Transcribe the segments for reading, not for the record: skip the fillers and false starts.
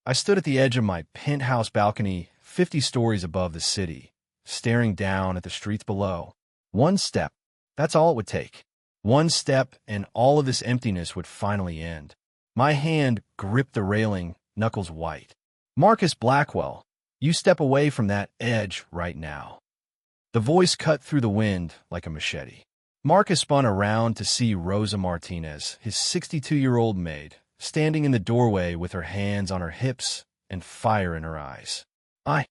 I stood at the edge of my penthouse balcony, 50 stories above the city, staring down at the streets below. One step, that's all it would take. One step, and all of this emptiness would finally end. My hand gripped the railing, knuckles white. Marcus Blackwell, you step away from that edge right now. The voice cut through the wind like a machete. Marcus spun around to see Rosa Martinez, his 62-year-old maid, standing in the doorway with her hands on her hips and fire in her eyes. I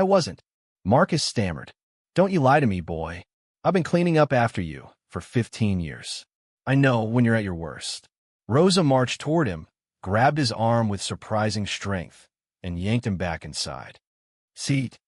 wasn't. Marcus stammered. Don't you lie to me, boy. I've been cleaning up after you for 15 years. I know when you're at your worst. Rosa marched toward him, grabbed his arm with surprising strength, and yanked him back inside. Seat.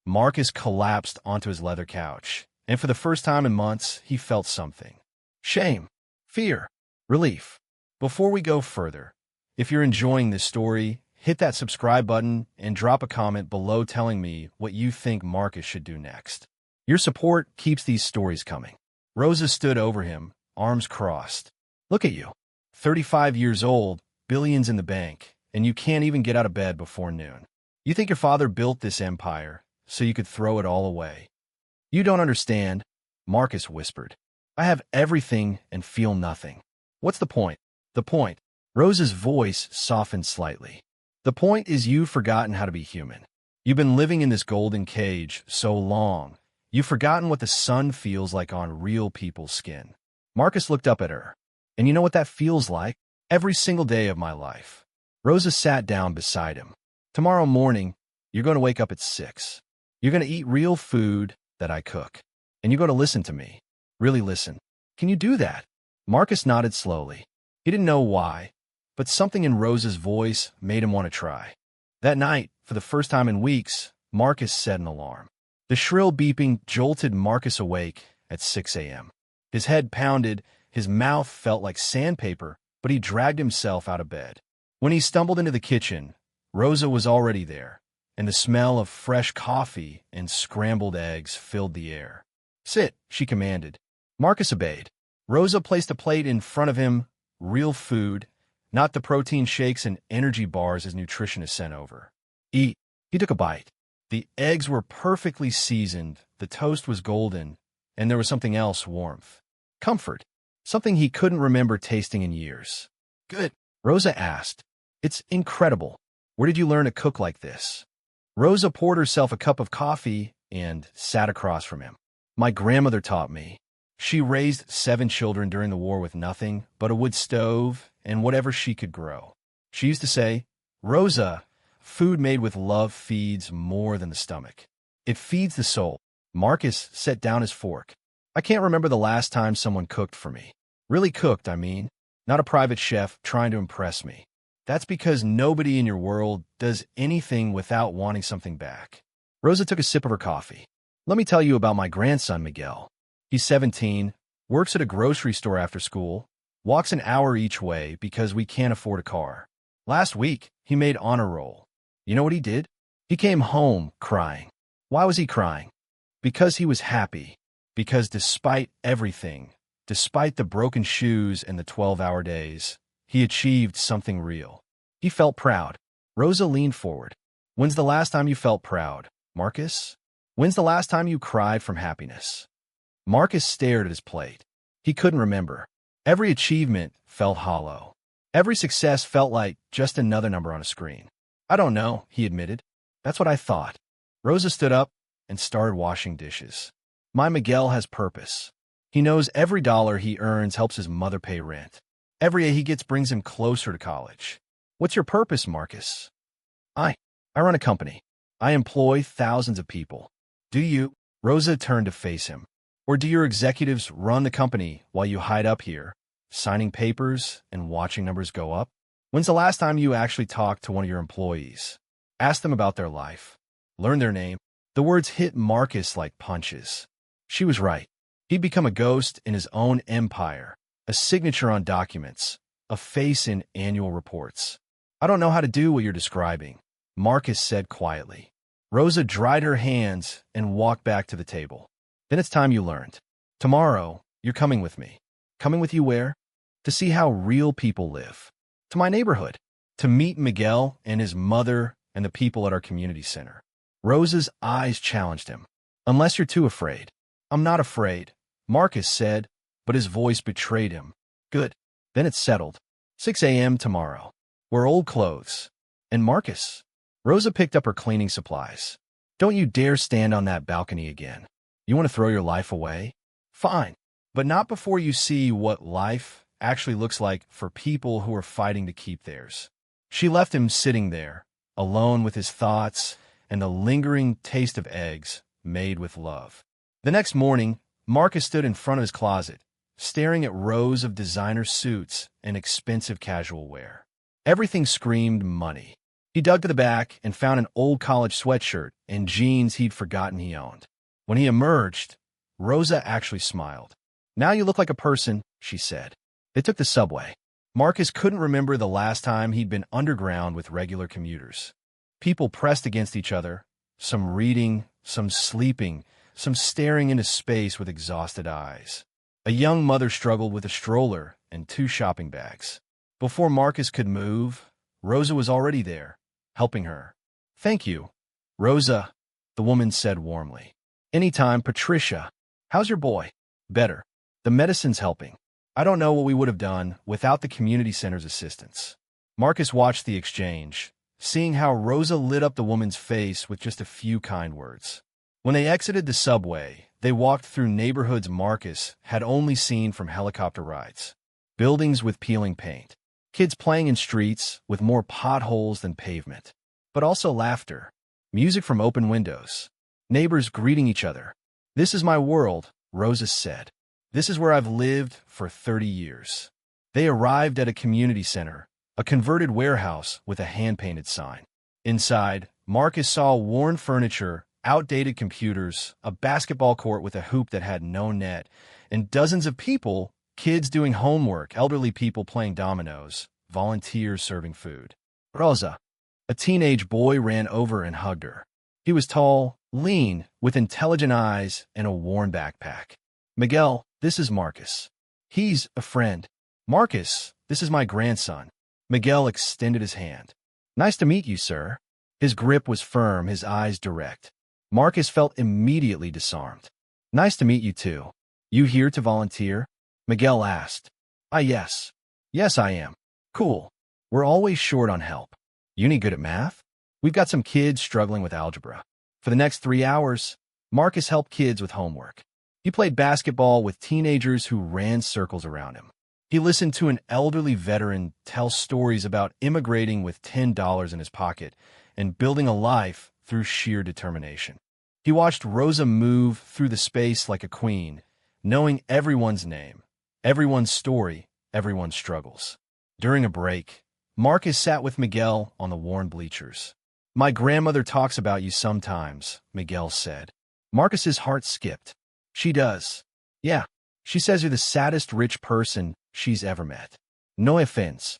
Marcus collapsed onto his leather couch, and for the first time in months, he felt something. Shame, fear, relief. Before we go further, if you're enjoying this story, hit that subscribe button and drop a comment below telling me what you think Marcus should do next. Your support keeps these stories coming. Rosa stood over him, arms crossed. Look at you. 35 years old, billions in the bank, and you can't even get out of bed before noon. You think your father built this empire so you could throw it all away. You don't understand, Marcus whispered. I have everything and feel nothing. What's the point? The point. Rosa's voice softened slightly. The point is you've forgotten how to be human. You've been living in this golden cage so long, you've forgotten what the sun feels like on real people's skin. Marcus looked up at her. And you know what that feels like? Every single day of my life. Rosa sat down beside him. Tomorrow morning, you're going to wake up at 6. You're going to eat real food that I cook. And you're going to listen to me. Really listen. Can you do that? Marcus nodded slowly. He didn't know why, but something in Rosa's voice made him want to try. That night, for the first time in weeks, Marcus set an alarm. The shrill beeping jolted Marcus awake at 6 a.m. His head pounded, his mouth felt like sandpaper, but he dragged himself out of bed. When he stumbled into the kitchen, Rosa was already there, and the smell of fresh coffee and scrambled eggs filled the air. Sit, she commanded. Marcus obeyed. Rosa placed a plate in front of him, real food, not the protein shakes and energy bars his nutritionist sent over. Eat. He took a bite. The eggs were perfectly seasoned, the toast was golden, and there was something else, warmth. Comfort. Something he couldn't remember tasting in years. Good, Rosa asked. It's incredible. Where did you learn to cook like this? Rosa poured herself a cup of coffee and sat across from him. My grandmother taught me. She raised 7 children during the war with nothing but a wood stove and whatever she could grow. She used to say, Rosa, food made with love feeds more than the stomach. It feeds the soul. Marcus set down his fork. I can't remember the last time someone cooked for me. Really cooked, I mean. Not a private chef trying to impress me. That's because nobody in your world does anything without wanting something back. Rosa took a sip of her coffee. Let me tell you about my grandson, Miguel. He's 17, works at a grocery store after school, walks an hour each way because we can't afford a car. Last week, he made honor roll. You know what he did? He came home crying. Why was he crying? Because he was happy. Because despite everything, despite the broken shoes and the 12-hour days, he achieved something real. He felt proud. Rosa leaned forward. When's the last time you felt proud, Marcus? When's the last time you cried from happiness? Marcus stared at his plate. He couldn't remember. Every achievement felt hollow. Every success felt like just another number on a screen. I don't know, he admitted. That's what I thought. Rosa stood up and started washing dishes. My Miguel has purpose. He knows every dollar he earns helps his mother pay rent. Every A he gets brings him closer to college. What's your purpose, Marcus? I run a company. I employ thousands of people. Do you? Rosa turned to face him. Or do your executives run the company while you hide up here, signing papers and watching numbers go up? When's the last time you actually talked to one of your employees? Asked them about their life. Learned their name. The words hit Marcus like punches. She was right. He'd become a ghost in his own empire, a signature on documents, a face in annual reports. I don't know how to do what you're describing, Marcus said quietly. Rosa dried her hands and walked back to the table. Then it's time you learned. Tomorrow, you're coming with me. Coming with you where? To see how real people live. To my neighborhood. to meet Miguel and his mother and the people at our community center. Rosa's eyes challenged him. Unless you're too afraid. I'm not afraid, Marcus said, but his voice betrayed him. Good. Then it's settled. 6 a.m. tomorrow. Wear old clothes. And Marcus. Rosa picked up her cleaning supplies. Don't you dare stand on that balcony again. You want to throw your life away? Fine. But not before you see what life actually looks like for people who are fighting to keep theirs. She left him sitting there, alone with his thoughts and the lingering taste of eggs made with love. The next morning, Marcus stood in front of his closet, staring at rows of designer suits and expensive casual wear. Everything screamed money. He dug to the back and found an old college sweatshirt and jeans he'd forgotten he owned. When he emerged, Rosa actually smiled. Now you look like a person, she said. They took the subway. Marcus couldn't remember the last time he'd been underground with regular commuters. People pressed against each other, some reading, some sleeping, some staring into space with exhausted eyes. A young mother struggled with a stroller and 2 shopping bags. Before Marcus could move, Rosa was already there, helping her. Thank you, Rosa, the woman said warmly. Anytime, Patricia. How's your boy? Better. The medicine's helping. I don't know what we would have done without the community center's assistance. Marcus watched the exchange, seeing how Rosa lit up the woman's face with just a few kind words. When they exited the subway, they walked through neighborhoods Marcus had only seen from helicopter rides. Buildings with peeling paint. Kids playing in streets with more potholes than pavement. But also laughter. Music from open windows. Neighbors greeting each other. This is my world, Rosa said. This is where I've lived for 30 years. They arrived at a community center, a converted warehouse with a hand-painted sign. Inside, Marcus saw worn furniture, outdated computers, a basketball court with a hoop that had no net, and dozens of people, kids doing homework, elderly people playing dominoes, volunteers serving food. Rosa, a teenage boy, ran over and hugged her. He was tall, lean, with intelligent eyes and a worn backpack. Miguel, this is Marcus. He's a friend. Marcus, this is my grandson. Miguel extended his hand. Nice to meet you, sir. His grip was firm, his eyes direct. Marcus felt immediately disarmed. Nice to meet you, too. You here to volunteer? Miguel asked. Yes. Yes, I am. Cool. We're always short on help. You need good at math? We've got some kids struggling with algebra. For the next 3 hours, Marcus helped kids with homework. He played basketball with teenagers who ran circles around him. He listened to an elderly veteran tell stories about immigrating with $10 in his pocket and building a life through sheer determination. He watched Rosa move through the space like a queen, knowing everyone's name, everyone's story, everyone's struggles. During a break, Marcus sat with Miguel on the worn bleachers. My grandmother talks about you sometimes, Miguel said. Marcus's heart skipped. She does. Yeah, she says you're the saddest rich person she's ever met. No offense.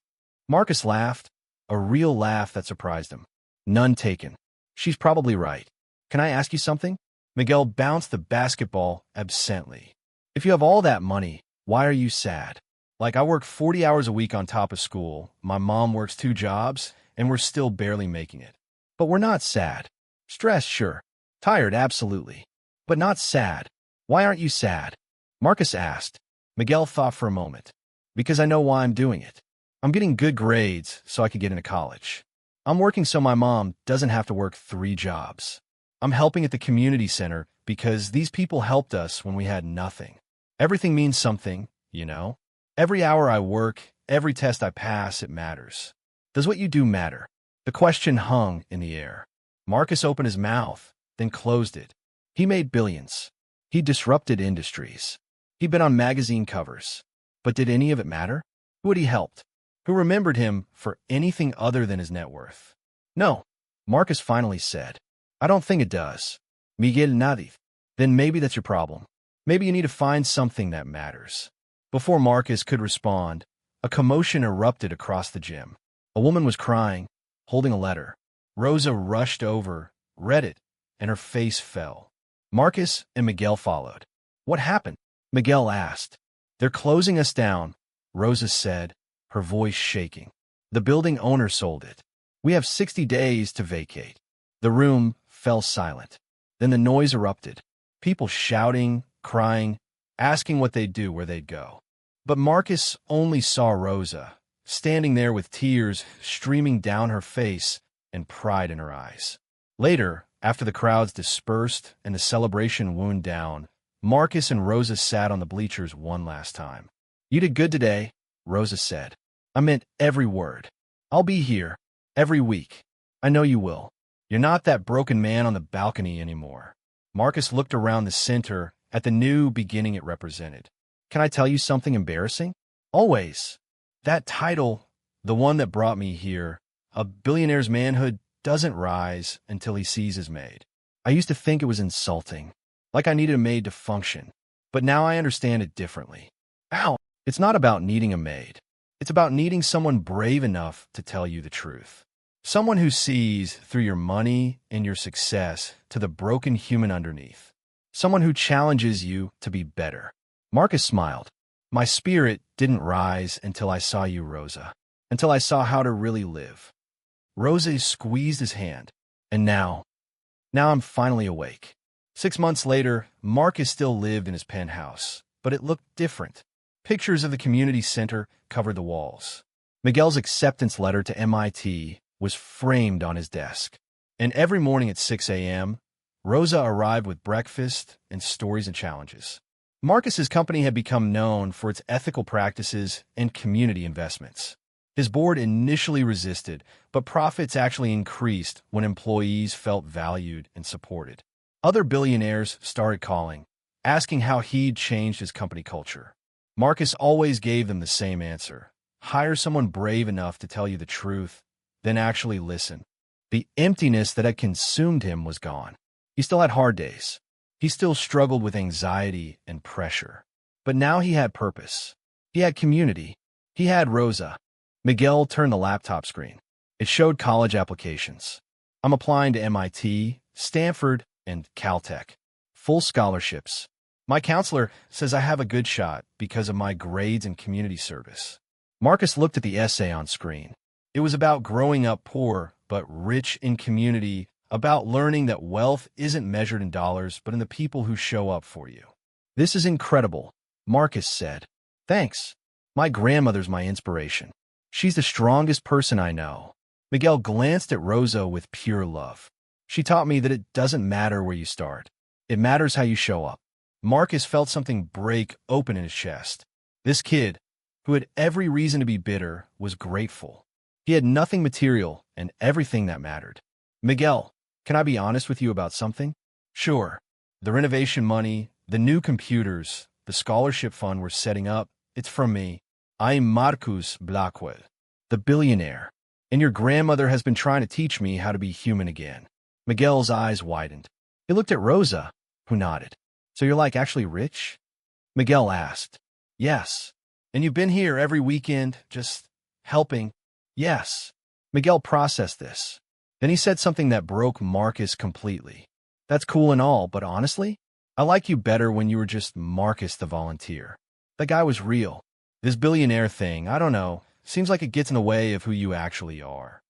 Marcus laughed, a real laugh that surprised him. None taken. She's probably right. Can I ask you something? Miguel bounced the basketball absently. If you have all that money, why are you sad? Like, I work 40 hours a week on top of school, my mom works 2 jobs, and we're still barely making it. But we're not sad. Stressed, sure. Tired, absolutely. But not sad. Why aren't you sad? Marcus asked. Miguel thought for a moment. Because I know why I'm doing it. I'm getting good grades so I can get into college. I'm working so my mom doesn't have to work 3 jobs. I'm helping at the community center because these people helped us when we had nothing. Everything means something, you know? Every hour I work, every test I pass, it matters. Does what you do matter? The question hung in the air. Marcus opened his mouth, then closed it. He made billions. He disrupted industries. He'd been on magazine covers. But did any of it matter? Who had he helped? Who remembered him for anything other than his net worth? No, Marcus finally said. I don't think it does. Miguel nadie. Then maybe that's your problem. Maybe you need to find something that matters. Before Marcus could respond, a commotion erupted across the gym. A woman was crying, holding a letter. Rosa rushed over, read it, and her face fell. Marcus and Miguel followed. What happened? Miguel asked. They're closing us down, Rosa said, her voice shaking. The building owner sold it. We have 60 days to vacate. The room fell silent. Then the noise erupted. People shouting, crying, asking what they'd do, where they'd go. But Marcus only saw Rosa, standing there with tears streaming down her face and pride in her eyes. Later, after the crowds dispersed and the celebration wound down, Marcus and Rosa sat on the bleachers one last time. "You did good today," Rosa said. "I meant every word. I'll be here every week. I know you will. You're not that broken man on the balcony anymore." Marcus looked around the center at the new beginning it represented. "Can I tell you something embarrassing?" "Always. That title, the one that brought me here, a billionaire's manhood doesn't rise until he sees his maid. I used to think it was insulting, like I needed a maid to function, but now I understand it differently. Ow! It's not about needing a maid. It's about needing someone brave enough to tell you the truth. Someone who sees through your money and your success to the broken human underneath. Someone who challenges you to be better." Marcus smiled. "My spirit didn't rise until I saw you, Rosa, until I saw how to really live." Rosa squeezed his hand. "And now I'm finally awake." 6 months later, Marcus still lived in his penthouse, but it looked different. Pictures of the community center covered the walls. Miguel's acceptance letter to MIT was framed on his desk. And every morning at 6 a.m., Rosa arrived with breakfast and stories and challenges. Marcus's company had become known for its ethical practices and community investments. His board initially resisted, but profits actually increased when employees felt valued and supported. Other billionaires started calling, asking how he'd changed his company culture. Marcus always gave them the same answer: hire someone brave enough to tell you the truth, then actually listen. The emptiness that had consumed him was gone. He still had hard days. He still struggled with anxiety and pressure. But now he had purpose. He had community. He had Rosa. Miguel turned the laptop screen. It showed college applications. "I'm applying to MIT, Stanford, and Caltech. Full scholarships. My counselor says I have a good shot because of my grades and community service." Marcus looked at the essay on screen. It was about growing up poor but rich in community, about learning that wealth isn't measured in dollars but in the people who show up for you. "This is incredible," Marcus said. "Thanks. My grandmother's my inspiration. She's the strongest person I know." Miguel glanced at Rosa with pure love. "She taught me that it doesn't matter where you start. It matters how you show up." Marcus felt something break open in his chest. This kid, who had every reason to be bitter, was grateful. He had nothing material and everything that mattered. "Miguel, can I be honest with you about something?" "Sure. The renovation money, the new computers, the scholarship fund we're setting up, it's from me. I'm Marcus Blackwell, the billionaire, and your grandmother has been trying to teach me how to be human again." Miguel's eyes widened. He looked at Rosa, who nodded. "So you're like actually rich?" Miguel asked. "Yes. And you've been here every weekend, just helping?" "Yes." Miguel processed this. Then he said something that broke Marcus completely. "That's cool and all, but honestly, I like you better when you were just Marcus the volunteer. That guy was real. This billionaire thing, I don't know, seems like it gets in the way of who you actually are."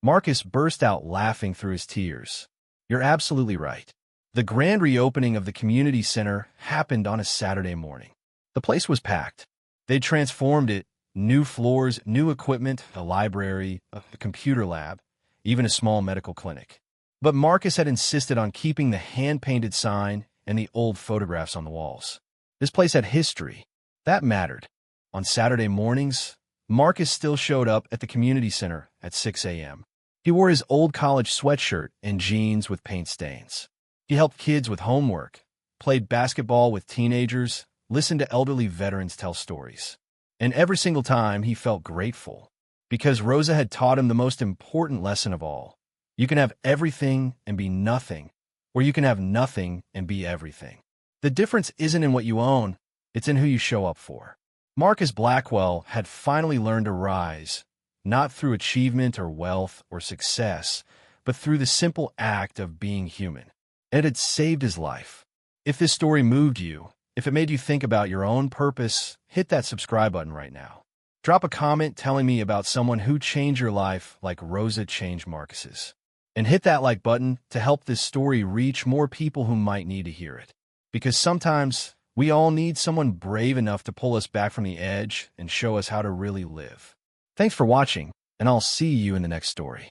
Marcus burst out laughing through his tears. "You're absolutely right." The grand reopening of the community center happened on a Saturday morning. The place was packed. They'd transformed it: new floors, new equipment, a library, a computer lab, even a small medical clinic. But Marcus had insisted on keeping the hand-painted sign and the old photographs on the walls. This place had history. That mattered. On Saturday mornings, Marcus still showed up at the community center at 6 a.m. He wore his old college sweatshirt and jeans with paint stains. He helped kids with homework, played basketball with teenagers, listened to elderly veterans tell stories. And every single time he felt grateful, because Rosa had taught him the most important lesson of all. You can have everything and be nothing, or you can have nothing and be everything. The difference isn't in what you own, it's in who you show up for. Marcus Blackwell had finally learned to rise, not through achievement or wealth or success, but through the simple act of being human. It had saved his life. If this story moved you, if it made you think about your own purpose, hit that subscribe button right now. Drop a comment telling me about someone who changed your life like Rosa changed Marcus's. And hit that like button to help this story reach more people who might need to hear it. Because sometimes we all need someone brave enough to pull us back from the edge and show us how to really live. Thanks for watching, and I'll see you in the next story.